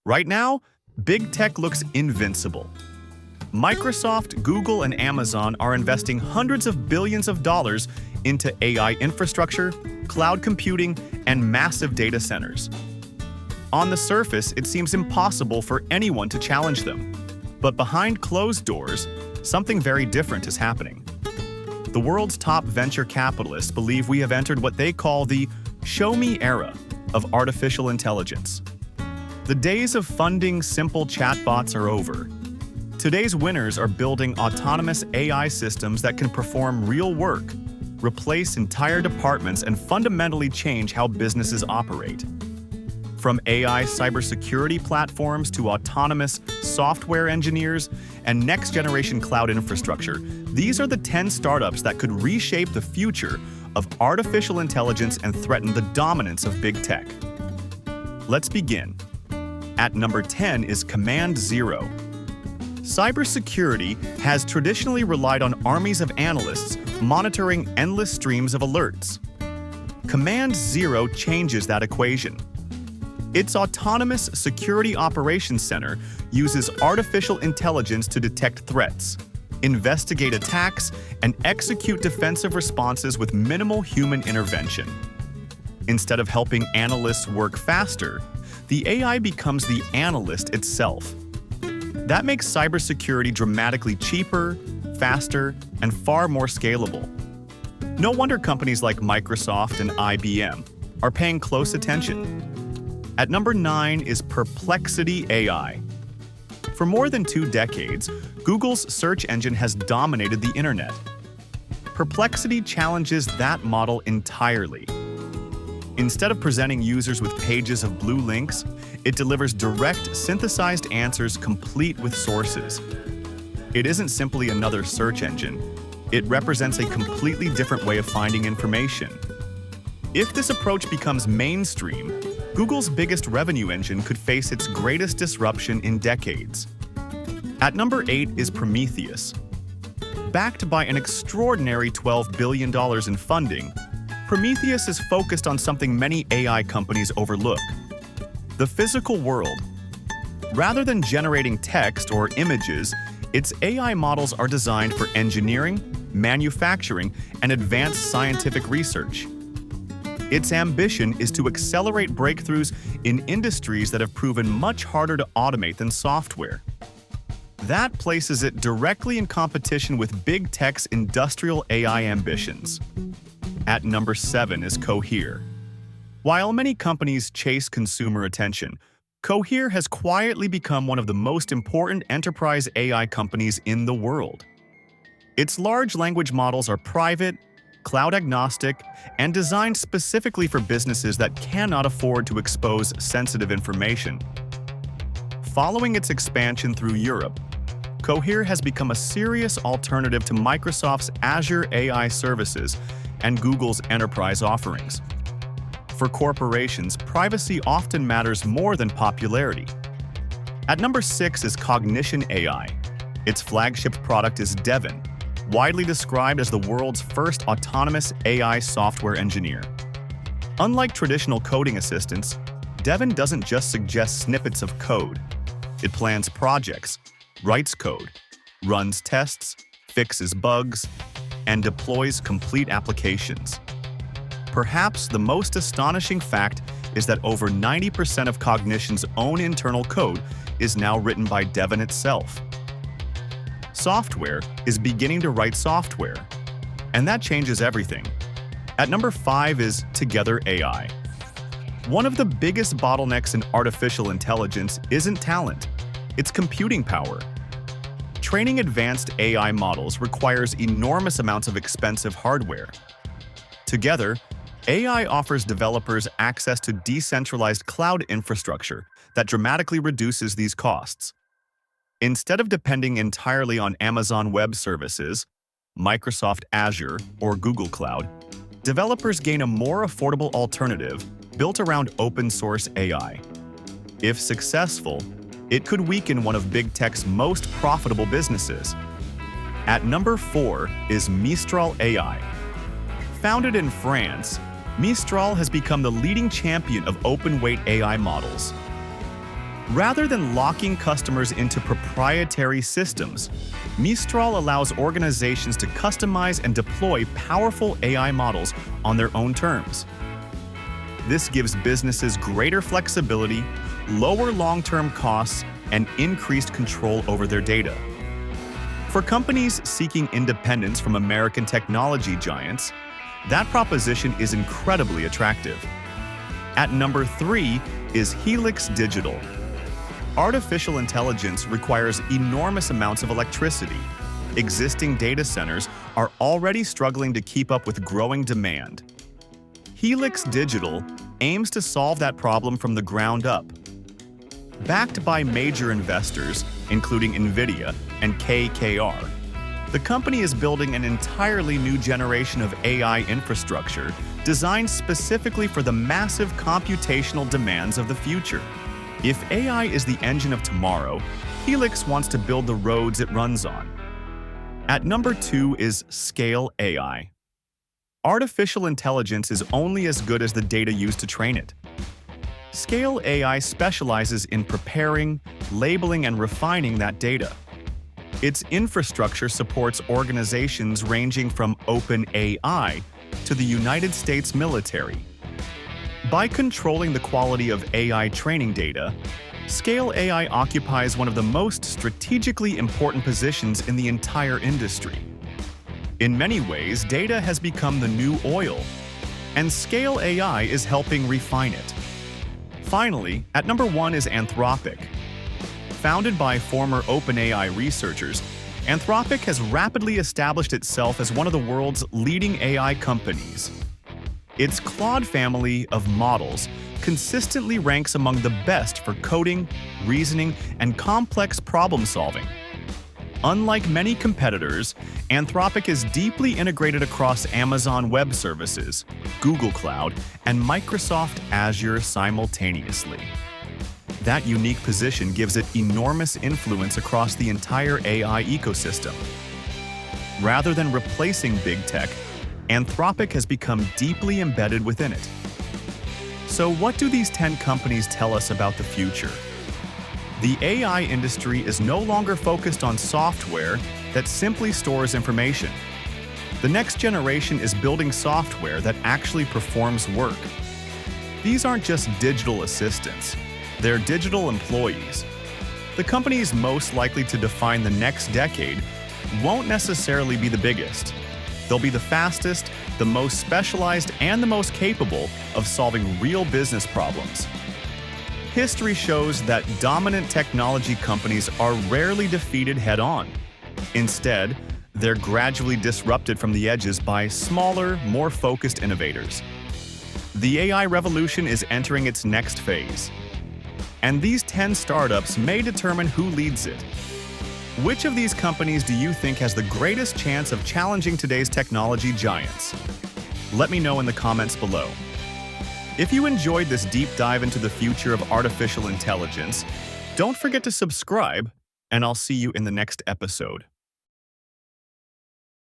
Right now, big tech looks invincible. Microsoft, Google, and Amazon are investing hundreds of billions of dollars into AI infrastructure, cloud computing, and massive data centers. On the surface, it seems impossible for anyone to challenge them. But behind closed doors, something very different is happening. The world's top venture capitalists believe we have entered what they call the "show me" era of artificial intelligence. The days of funding simple chatbots are over. Today's winners are building autonomous AI systems that can perform real work, replace entire departments, and fundamentally change how businesses operate. From AI cybersecurity platforms to autonomous software engineers and next-generation cloud infrastructure, these are the 10 startups that could reshape the future of artificial intelligence and threaten the dominance of big tech. Let's begin. At number 10 is Command Zero. Cybersecurity has traditionally relied on armies of analysts monitoring endless streams of alerts. Command Zero changes that equation. Its autonomous security operations center uses artificial intelligence to detect threats, investigate attacks, and execute defensive responses with minimal human intervention. Instead of helping analysts work faster, the AI becomes the analyst itself. That makes cybersecurity dramatically cheaper, faster, and far more scalable. No wonder companies like Microsoft and IBM are paying close attention. At number 9 is Perplexity AI. For more than 2 decades, Google's search engine has dominated the internet. Perplexity challenges that model entirely. Instead of presenting users with pages of blue links, it delivers direct, synthesized answers complete with sources. It isn't simply another search engine. It represents a completely different way of finding information. If this approach becomes mainstream, Google's biggest revenue engine could face its greatest disruption in decades. At number 8 is Prometheus. Backed by an extraordinary $12 billion in funding, Prometheus is focused on something many AI companies overlook: the physical world. Rather than generating text or images, its AI models are designed for engineering, manufacturing, and advanced scientific research. Its ambition is to accelerate breakthroughs in industries that have proven much harder to automate than software. That places it directly in competition with big tech's industrial AI ambitions. At number 7 is Cohere. While many companies chase consumer attention, Cohere has quietly become one of the most important enterprise AI companies in the world. Its large language models are private, cloud-agnostic, and designed specifically for businesses that cannot afford to expose sensitive information. Following its expansion through Europe, Cohere has become a serious alternative to Microsoft's Azure AI services and Google's enterprise offerings. For corporations, privacy often matters more than popularity. At number 6 is Cognition AI. Its flagship product is Devin, widely described as the world's first autonomous AI software engineer. Unlike traditional coding assistants, Devin doesn't just suggest snippets of code. It plans projects, writes code, runs tests, fixes bugs, and deploys complete applications. Perhaps the most astonishing fact is that over 90% of Cognition's own internal code is now written by Devin itself. Software is beginning to write software, and that changes everything. At number 5 is Together AI. One of the biggest bottlenecks in artificial intelligence isn't talent, it's computing power. Training advanced AI models requires enormous amounts of expensive hardware. Together, AI offers developers access to decentralized cloud infrastructure that dramatically reduces these costs. Instead of depending entirely on Amazon Web Services, Microsoft Azure, or Google Cloud, developers gain a more affordable alternative built around open-source AI. If successful, it could weaken one of big tech's most profitable businesses. At number 4 is Mistral AI. Founded in France, Mistral has become the leading champion of open-weight AI models. Rather than locking customers into proprietary systems, Mistral allows organizations to customize and deploy powerful AI models on their own terms. This gives businesses greater flexibility, lower long-term costs, and increased control over their data. For companies seeking independence from American technology giants, that proposition is incredibly attractive. At number 3 is Helix Digital. Artificial intelligence requires enormous amounts of electricity. Existing data centers are already struggling to keep up with growing demand. Helix Digital aims to solve that problem from the ground up. Backed by major investors, including NVIDIA and KKR, the company is building an entirely new generation of AI infrastructure designed specifically for the massive computational demands of the future. If AI is the engine of tomorrow, Helix wants to build the roads it runs on. At number 2 is Scale AI. Artificial intelligence is only as good as the data used to train it. Scale AI specializes in preparing, labeling, and refining that data. Its infrastructure supports organizations ranging from OpenAI to the United States military. By controlling the quality of AI training data, Scale AI occupies one of the most strategically important positions in the entire industry. In many ways, data has become the new oil, and Scale AI is helping refine it. Finally, at number 1 is Anthropic. Founded by former OpenAI researchers, Anthropic has rapidly established itself as one of the world's leading AI companies. Its Claude family of models consistently ranks among the best for coding, reasoning, and complex problem-solving. Unlike many competitors, Anthropic is deeply integrated across Amazon Web Services, Google Cloud, and Microsoft Azure simultaneously. That unique position gives it enormous influence across the entire AI ecosystem. Rather than replacing big tech, Anthropic has become deeply embedded within it. So what do these 10 companies tell us about the future? The AI industry is no longer focused on software that simply stores information. The next generation is building software that actually performs work. These aren't just digital assistants, they're digital employees. The companies most likely to define the next decade won't necessarily be the biggest. They'll be the fastest, the most specialized, and the most capable of solving real business problems. History shows that dominant technology companies are rarely defeated head-on. Instead, they're gradually disrupted from the edges by smaller, more focused innovators. The AI revolution is entering its next phase. And these 10 startups may determine who leads it. Which of these companies do you think has the greatest chance of challenging today's technology giants? Let me know in the comments below. If you enjoyed this deep dive into the future of artificial intelligence, don't forget to subscribe, and I'll see you in the next episode.